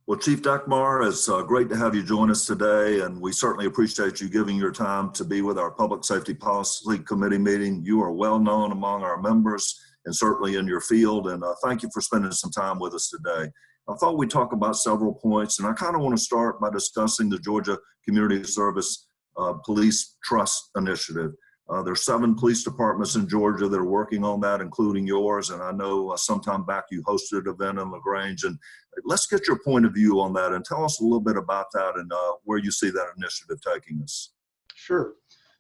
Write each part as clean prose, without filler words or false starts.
Well, Chief Dekmar, it's great to have you join us today, and we certainly appreciate you giving your time to be with our Public Safety Policy Committee meeting. You are well known among our members and certainly in your field, and thank you for spending some time with us today. I thought we'd talk about several points, and I kind of want to start by discussing the Georgia Community Service Police Trust Initiative. There are 7 police departments in Georgia that are working on that, including yours. And I know sometime back you hosted an event in LaGrange. And let's get your point of view on that and tell us a little bit about that and where you see that initiative taking us. Sure.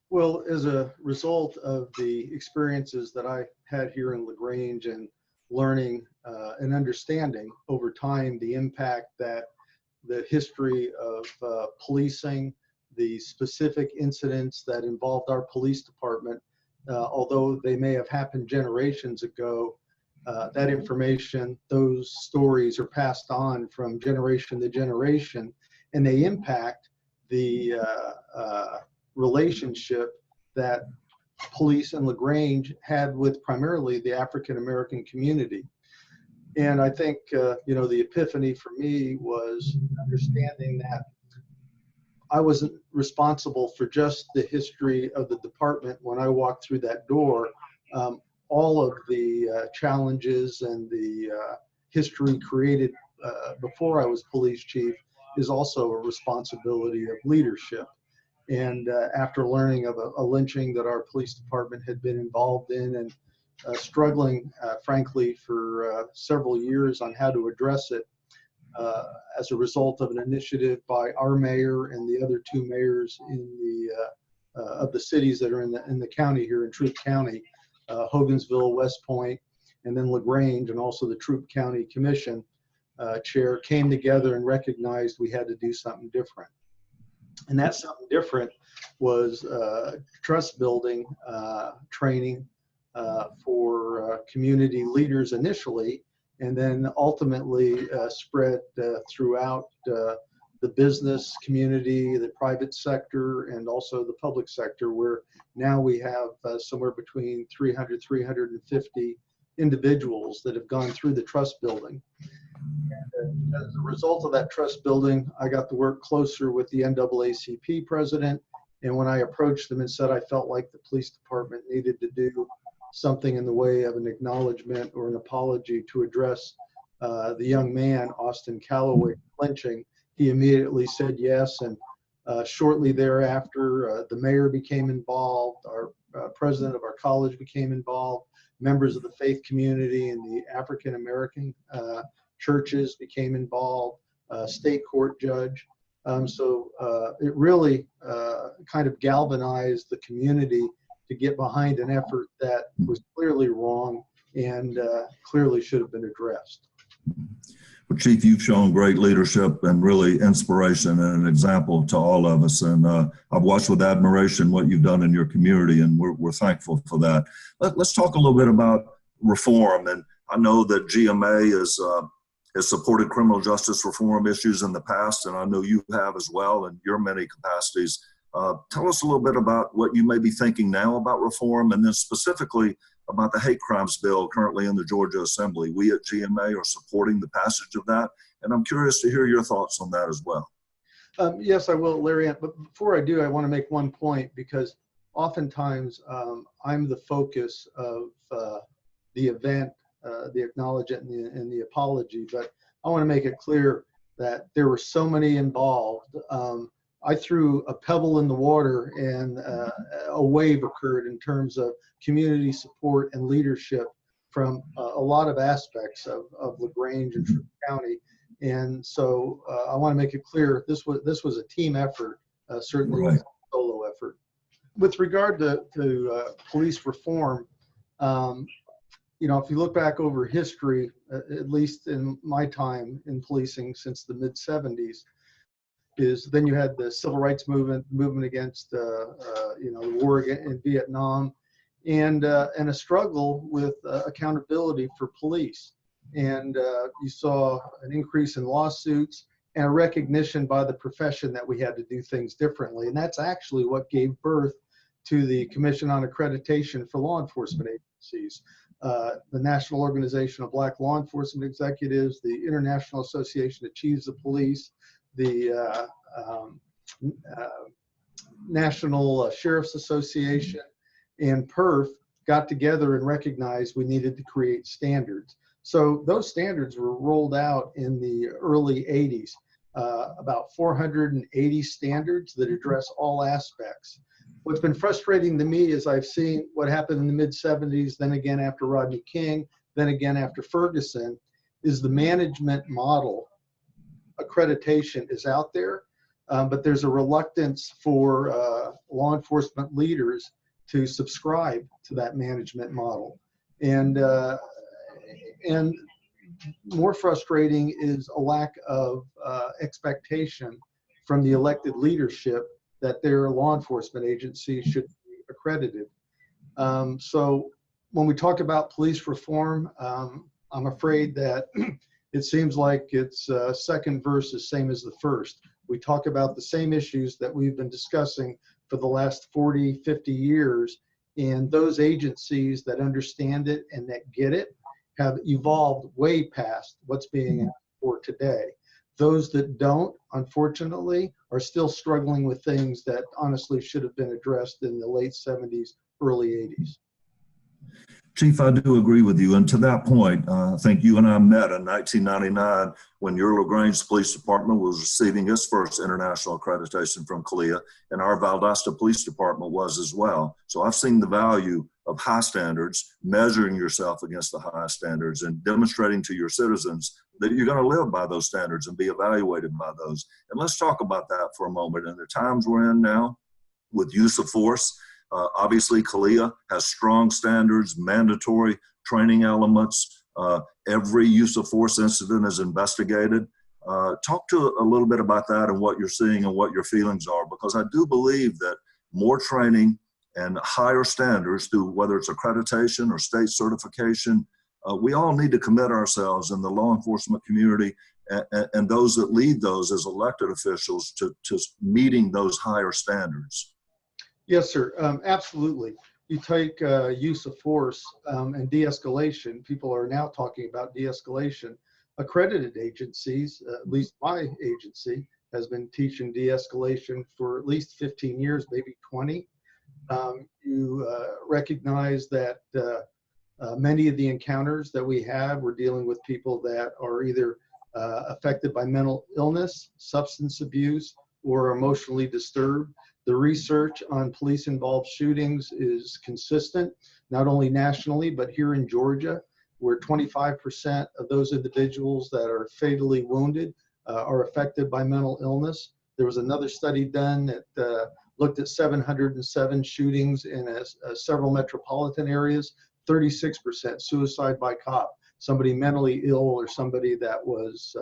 Well, as a result of the experiences that I had here in LaGrange and learning and understanding over time the impact that the history of policing, the specific incidents that involved our police department, although they may have happened generations ago, that information, those stories are passed on from generation to generation, and they impact the relationship that police in LaGrange had with primarily the African American community. And I think, the epiphany for me was understanding that I wasn't responsible for just the history of the department when I walked through that door. All of the challenges and the history created before I was police chief is also a responsibility of leadership. And after learning of a lynching that our police department had been involved in and struggling, frankly, for several years on how to address it, as a result of an initiative by our mayor and the other 2 mayors in the of the cities that are in the county here in Troup County, Hogansville, West Point, and then LaGrange, and also the Troup County Commission chair came together and recognized we had to do something different. And that something different was trust building training for community leaders initially, and then ultimately spread throughout the business community, the private sector, and also the public sector, where now we have somewhere between 300, 350 individuals that have gone through the trust building. And as a result of that trust building, I got to work closer with the NAACP president. And when I approached them and said I felt like the police department needed to do something in the way of an acknowledgement or an apology to address the young man, Austin Calloway, lynching, he immediately said yes. And shortly thereafter, the mayor became involved, our president of our college became involved, members of the faith community and the African American churches became involved, state court judge. So it really kind of galvanized the community to get behind an effort that was clearly wrong and clearly should have been addressed. Well, Chief, you've shown great leadership and really inspiration and an example to all of us. And I've watched with admiration what you've done in your community, and we're thankful for that. Let's talk a little bit about reform. And I know that GMA has supported criminal justice reform issues in the past, and I know you have as well in your many capacities. Tell us a little bit about what you may be thinking now about reform, and then specifically about the hate crimes bill currently in the Georgia Assembly. We at GMA are supporting the passage of that, and I'm curious to hear your thoughts on that as well. Yes, I will, Larry. But before I do, I want to make one point, because oftentimes I'm the focus of the event, the acknowledgement and the apology, but I want to make it clear that there were so many involved. I threw a pebble in the water and a wave occurred in terms of community support and leadership from a lot of aspects of LaGrange and Troup County. And so I want to make it clear this was a team effort, certainly right. A solo effort. With regard to police reform, if you look back over history, at least in my time in policing since the mid-'70s, then you had the civil rights movement against the war in Vietnam, and a struggle with accountability for police. And you saw an increase in lawsuits and a recognition by the profession that we had to do things differently. And that's actually what gave birth to the Commission on Accreditation for Law Enforcement Agencies. the National Organization of Black Law Enforcement Executives, the International Association of Chiefs of Police, the National Sheriff's Association, and PERF got together and recognized we needed to create standards. So those standards were rolled out in the early 80s, about 480 standards that address all aspects. What's been frustrating to me is I've seen what happened in the mid 70s, then again after Rodney King, then again after Ferguson, is the management model accreditation is out there, but there's a reluctance for law enforcement leaders to subscribe to that management model. And more frustrating is a lack of expectation from the elected leadership that their law enforcement agency should be accredited. So when we talk about police reform, I'm afraid that it seems like it's second verse is same as the first. We talk about the same issues that we've been discussing for the last 40, 50 years, and those agencies that understand it and that get it have evolved way past what's being asked for today. Those that don't, unfortunately, are still struggling with things that honestly should have been addressed in the late 70s, early 80s. Chief, I do agree with you. And to that point, I think you and I met in 1999 when your LaGrange Police Department was receiving its first international accreditation from CALEA, and our Valdosta Police Department was as well. So I've seen the value of high standards, measuring yourself against the high standards and demonstrating to your citizens that you're going to live by those standards and be evaluated by those. And let's talk about that for a moment. In the times we're in now with use of force, obviously, CALEA has strong standards, mandatory training elements. Every use of force incident is investigated. Talk to a little bit about that and what you're seeing and what your feelings are, because I do believe that more training and higher standards through whether it's accreditation or state certification, we all need to commit ourselves in the law enforcement community and those that lead those as elected officials to meeting those higher standards. Yes, sir. Absolutely. You take use of force and de-escalation. People are now talking about de-escalation. Accredited agencies, at least my agency, has been teaching de-escalation for at least 15 years, maybe 20. You recognize that many of the encounters that we have, we're dealing with people that are either affected by mental illness, substance abuse, or emotionally disturbed. The research on police-involved shootings is consistent, not only nationally, but here in Georgia, where 25% of those individuals that are fatally wounded are affected by mental illness. There was another study done that looked at 707 shootings in several metropolitan areas, 36% suicide by cop, somebody mentally ill or somebody that was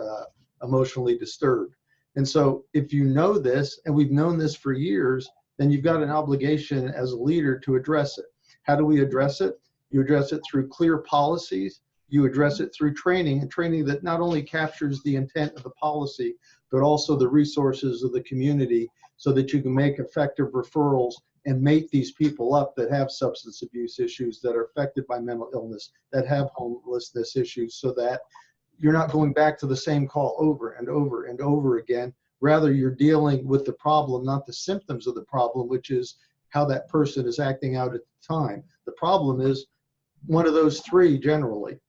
emotionally disturbed. And so if you know this, and we've known this for years, then you've got an obligation as a leader to address it. How do we address it? You address it through clear policies. You address it through training, and training that not only captures the intent of the policy, but also the resources of the community so that you can make effective referrals and make these people up that have substance abuse issues, that are affected by mental illness, that have homelessness issues, so that you're not going back to the same call over and over and over again. Rather, you're dealing with the problem, not the symptoms of the problem, which is how that person is acting out at the time. The problem is one of those three generally.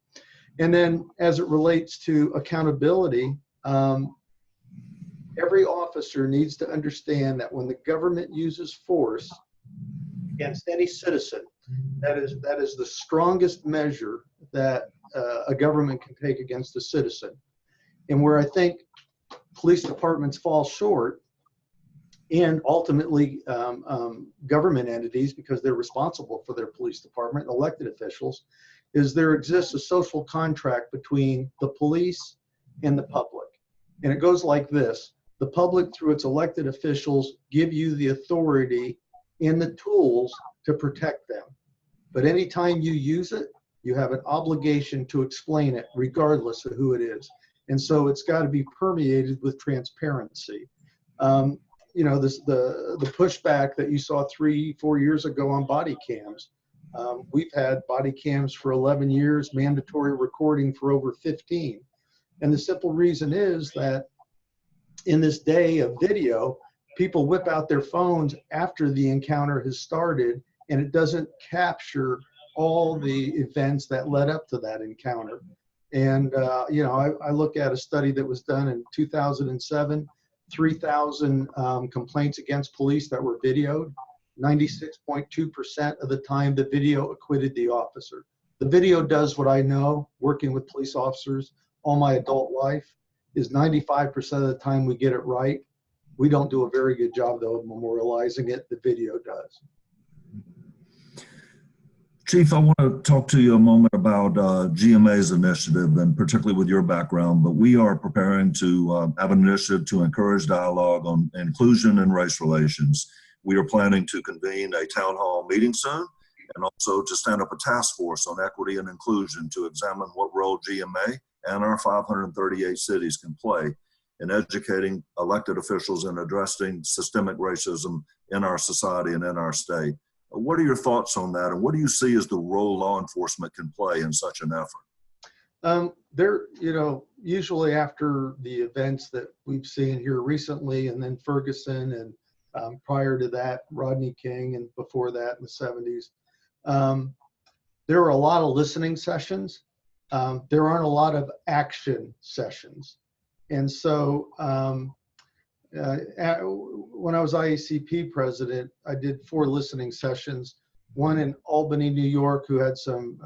And then as it relates to accountability, every officer needs to understand that when the government uses force against any citizen, that is the strongest measure that a government can take against a citizen. And where I think police departments fall short, and ultimately government entities, because they're responsible for their police department, elected officials, is there exists a social contract between the police and the public. And it goes like this: the public, through its elected officials, give you the authority and the tools to protect them. But anytime you use it, you have an obligation to explain it, regardless of who it is. And so it's got to be permeated with transparency. You know, the pushback that you saw 3-4 years ago on body cams We've had body cams for 11 years, mandatory recording for over 15. And the simple reason is that in this day of video, people whip out their phones after the encounter has started, and it doesn't capture all the events that led up to that encounter. And, I look at a study that was done in 2007, 3,000 complaints against police that were videoed. 96.2% of the time, the video acquitted the officer. The video does what I know, working with police officers all my adult life, is 95% of the time we get it right. We don't do a very good job, though, of memorializing it. The video does. Chief, I want to talk to you a moment about GMA's initiative, and particularly with your background, but we are preparing to have an initiative to encourage dialogue on inclusion and race relations. We are planning to convene a town hall meeting soon, and also to stand up a task force on equity and inclusion to examine what role GMA and our 538 cities can play in educating elected officials and addressing systemic racism in our society and in our state. What are your thoughts on that, and what do you see as the role law enforcement can play in such an effort? Usually after the events that we've seen here recently, and then Ferguson, and prior to that, Rodney King, and before that in the 70s, there were a lot of listening sessions. There aren't a lot of action sessions. And so when I was IACP president, I did 4 listening sessions, one in Albany, New York, who had some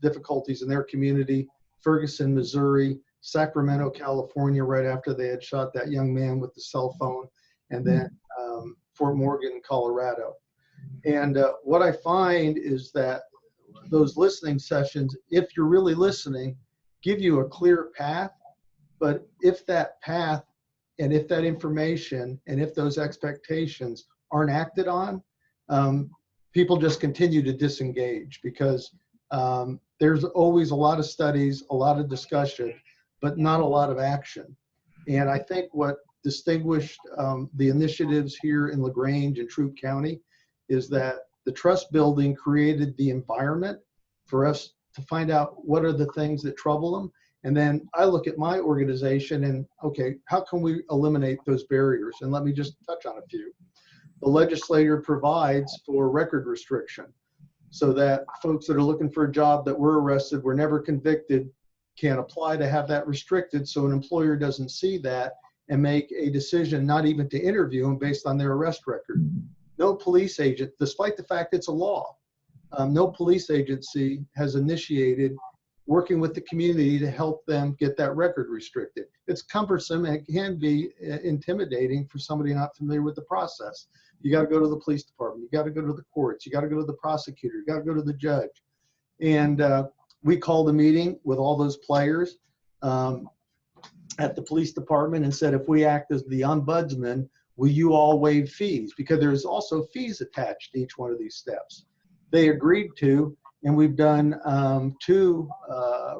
difficulties in their community, Ferguson, Missouri, Sacramento, California, right after they had shot that young man with the cell phone, and then Fort Morgan, Colorado. And what I find is that those listening sessions, if you're really listening, give you a clear path. But if that path and if that information and if those expectations aren't acted on, people just continue to disengage, because there's always a lot of studies, a lot of discussion, but not a lot of action. And I think what distinguished the initiatives here in LaGrange and Troup County is that the trust building created the environment for us to find out what are the things that trouble them. And then I look at my organization and, okay, how can we eliminate those barriers? And let me just touch on a few. The legislature provides for record restriction so that folks that are looking for a job that were arrested, were never convicted, can apply to have that restricted, so an employer doesn't see that and make a decision not even to interview them based on their arrest record. No police agent, despite the fact it's a law, no police agency has initiated working with the community to help them get that record restricted. It's cumbersome and it can be intimidating for somebody not familiar with the process. You got to go to the police department, you got to go to the courts, you got to go to the prosecutor, you got to go to the judge. And we called a meeting with all those players at the police department and said, if we act as the ombudsman, will you all waive fees? Because there's also fees attached to each one of these steps. They agreed to, and we've done 2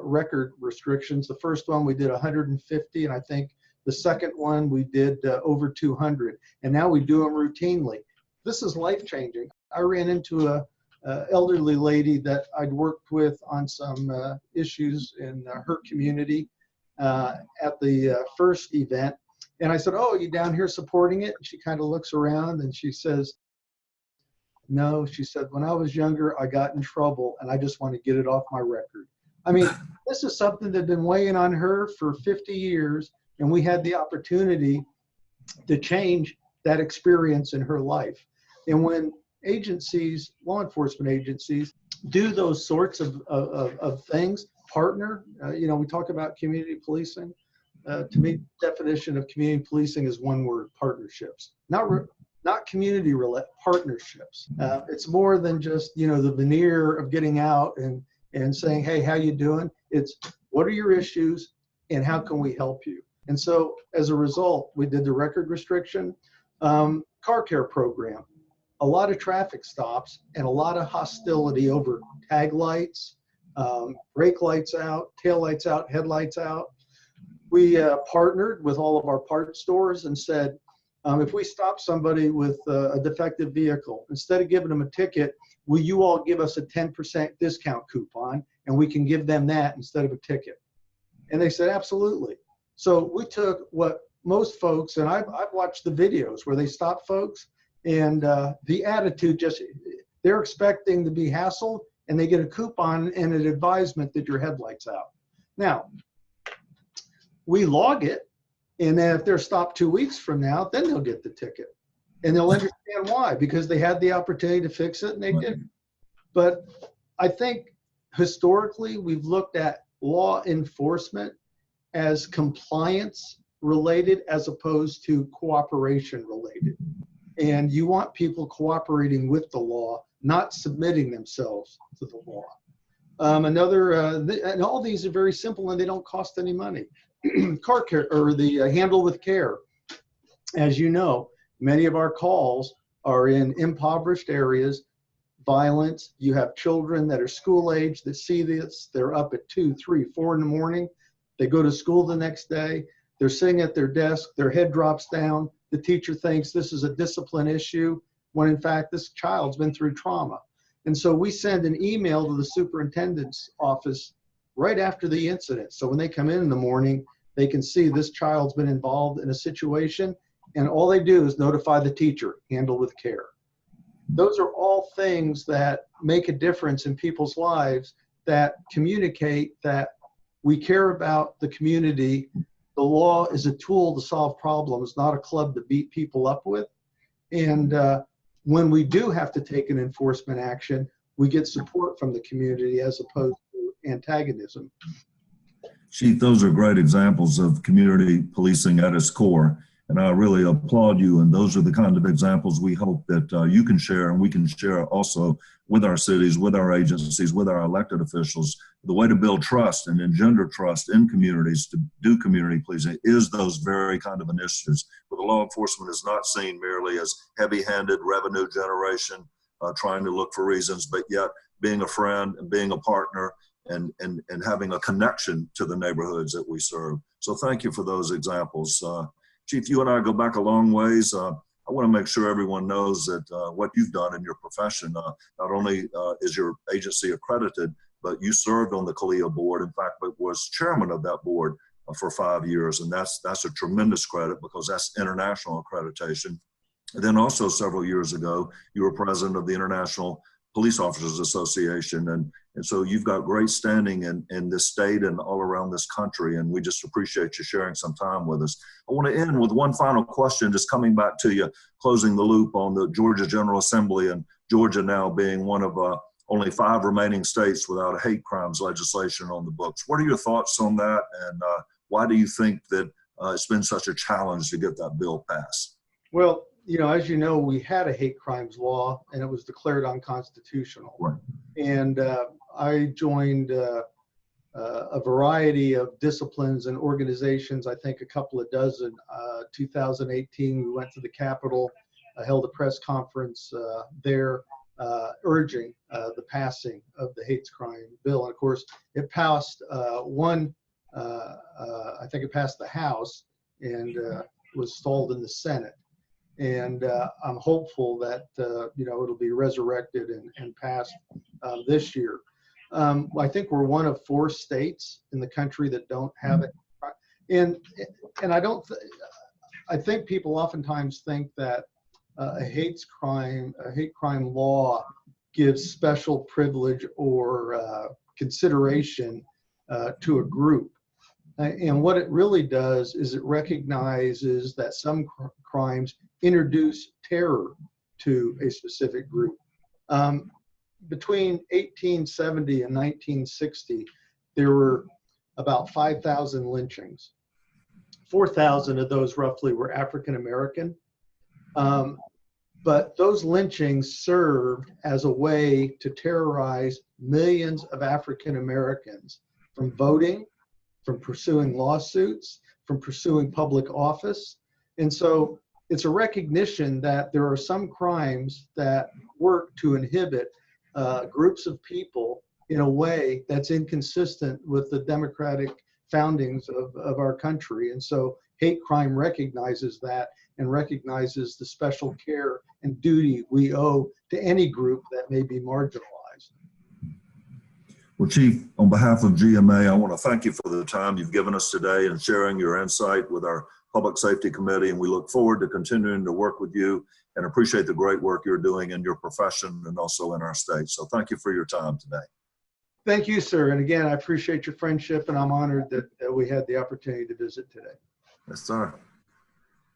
record restrictions. The first one we did 150, and I think the second one we did over 200, and now we do them routinely. This is life-changing. I ran into a elderly lady that I'd worked with on some issues in her community at the first event, and I said, "Oh, are you down here supporting it?" And she kind of looks around and she says, "No," she said, "when I was younger, I got in trouble and I just want to get it off my record." I mean, this is something that had been weighing on her for 50 years, and we had the opportunity to change that experience in her life. And when agencies, law enforcement agencies, do those sorts of things, partner, we talk about community policing. To me, the definition of community policing is one word: partnerships. Not community partnerships. It's more than just, the veneer of getting out and saying, "Hey, how you doing?" It's, what are your issues and how can we help you? And so as a result, we did the record restriction, car care program, a lot of traffic stops and a lot of hostility over tag lights, brake lights out, tail lights out, headlights out. We partnered with all of our parts stores and said, If we stop somebody with a defective vehicle, instead of giving them a ticket, will you all give us a 10% discount coupon and we can give them that instead of a ticket? And they said, absolutely. So we took what most folks, and I've watched the videos where they stop folks, and the attitude just, they're expecting to be hassled, and they get a coupon and an advisement that your headlight's out. Now, we log it, and then if they're stopped 2 weeks from now, then they'll get the ticket. And they'll understand why, because they had the opportunity to fix it and they didn't. But I think historically, we've looked at law enforcement as compliance related as opposed to cooperation related. And you want people cooperating with the law, not submitting themselves to the law. And all these are very simple and they don't cost any money. Car care, or the handle with care. As you know, many of our calls are in impoverished areas, violence. You have children that are school age that see this. They're up at 2, 3, 4 in the morning. They go to school the next day. They're sitting at their desk. Their head drops down. The teacher thinks this is a discipline issue, when in fact this child's been through trauma. And so we send an email to the superintendent's office right after the incident. So when they come in the morning, they can see this child's been involved in a situation, and all they do is notify the teacher, handle with care. Those are all things that make a difference in people's lives, that communicate that we care about the community. The law is a tool to solve problems, not a club to beat people up with. And when we do have to take an enforcement action, we get support from the community as opposed to antagonism. Chief, those are great examples of community policing at its core. And I really applaud you. And those are the kind of examples we hope that you can share, and we can share also with our cities, with our agencies, with our elected officials. The way to build trust and engender trust in communities to do community policing is those very kind of initiatives, where the law enforcement is not seen merely as heavy-handed revenue generation, trying to look for reasons, but yet being a friend and being a partner and having a connection to the neighborhoods that we serve. So thank you for those examples. Chief, you and I go back a long ways. I want to make sure everyone knows that what you've done in your profession, not only is your agency accredited, but you served on the CALEA board. In fact, was chairman of that board for 5 years. And that's a tremendous credit, because that's international accreditation. And then also several years ago, you were president of the International Police Officers Association. And so you've got great standing in this state and all around this country. And we just appreciate you sharing some time with us. I want to end with one final question, just coming back to you, closing the loop on the Georgia General Assembly, and Georgia now being one of only 5 remaining states without a hate crimes legislation on the books. What are your thoughts on that? And why do you think that it's been such a challenge to get that bill passed? Well, as you know, we had a hate crimes law and it was declared unconstitutional. Right. And I joined a variety of disciplines and organizations, I think a couple of dozen. 2018, we went to the Capitol, held a press conference there urging the passing of the hate crime bill. And of course, it passed I think it passed the House and was stalled in the Senate. And I'm hopeful that it'll be resurrected and passed this year. I think we're one of 4 states in the country that don't have it. And I think people oftentimes think that a hate crime law gives special privilege or consideration to a group. And what it really does is it recognizes that some crimes introduce terror to a specific group. Between 1870 and 1960, there were about 5,000 lynchings. 4,000 of those roughly were African American. But those lynchings served as a way to terrorize millions of African Americans from voting, from pursuing lawsuits, from pursuing public office. And so it's a recognition that there are some crimes that work to inhibit groups of people in a way that's inconsistent with the democratic foundings of our country. And so hate crime recognizes that and recognizes the special care and duty we owe to any group that may be marginalized. Well, Chief, on behalf of GMA, I want to thank you for the time you've given us today and sharing your insight with our Public Safety Committee. And we look forward to continuing to work with you and appreciate the great work you're doing in your profession and also in our state. So thank you for your time today. Thank you, sir. And again, I appreciate your friendship, and I'm honored that we had the opportunity to visit today. Yes, sir.